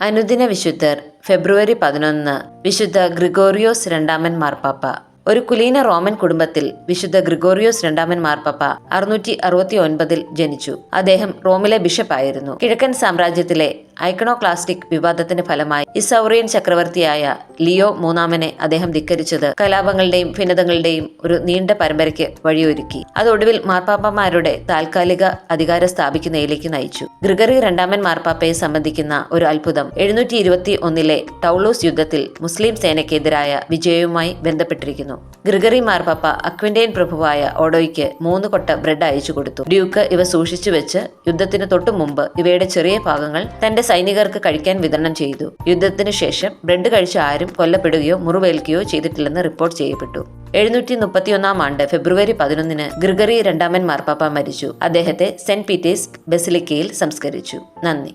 അനുദിന വിശുദ്ധർ ഫെബ്രുവരി 11 വിശുദ്ധ ഗ്രിഗോറിയോസ് രണ്ടാമൻ മാർപ്പാപ്പ. ഒരു കുലീന റോമൻ കുടുംബത്തിൽ വിശുദ്ധ ഗ്രിഗോറിയോസ് രണ്ടാമൻ മാർപ്പാപ്പ 669 ജനിച്ചു. അദ്ദേഹം റോമിലെ ബിഷപ്പായിരുന്നു. കിഴക്കൻ സാമ്രാജ്യത്തിലെ ഐക്കണോക്ലാസ്റ്റിക് വിവാദത്തിന്റെ ഫലമായി ഇസൗറിയൻ ചക്രവർത്തിയായ ലിയോ മൂന്നാമനെ അദ്ദേഹം ധിക്കരിച്ചത് കലാപങ്ങളുടെയും ഭിന്നതകളുടെയും ഒരു നീണ്ട പരമ്പരയ്ക്ക് വഴിയൊരുക്കി. അതൊടുവിൽ മാർപ്പാപ്പമാരുടെ താൽക്കാലിക അധികാരം സ്ഥാപിക്കുന്നതിലേക്ക് നയിച്ചു. ഗ്രിഗറി രണ്ടാമൻ മാർപ്പാപ്പയെ സംബന്ധിക്കുന്ന ഒരു അത്ഭുതം 721 ടൗളൂസ് യുദ്ധത്തിൽ മുസ്ലിം സേനയ്ക്കെതിരായ വിജയവുമായി ബന്ധപ്പെട്ടിരിക്കുന്നു. ഗ്രിഗറി മാർപ്പാപ്പ അക്വിന്റൈൻ പ്രഭുവായ ഓഡോയ്ക്ക് 3 കൊട്ട ബ്രെഡ് അയച്ചു കൊടുത്തു. ഡ്യൂക്ക് ഇവ സൂക്ഷിച്ചു വെച്ച് യുദ്ധത്തിന് തൊട്ടു മുമ്പ് ഇവയുടെ ചെറിയ ഭാഗങ്ങൾ തന്റെ സൈനികർക്ക് കഴിക്കാൻ വിതരണം ചെയ്തു. യുദ്ധത്തിന് ശേഷം ബ്രെഡ് കഴിച്ച ആരും കൊല്ലപ്പെടുകയോ മുറിവേൽക്കുകയോ ചെയ്തിട്ടില്ലെന്ന് റിപ്പോർട്ട് ചെയ്യപ്പെട്ടു. 731 ആണ്ട് ഫെബ്രുവരി 11 ഗ്രിഗറി രണ്ടാമൻ മാർപ്പാപ്പ മരിച്ചു. അദ്ദേഹത്തെ സെന്റ് പീറ്റേഴ്സ് ബസിലിക്കയിൽ സംസ്കരിച്ചു. നന്ദി.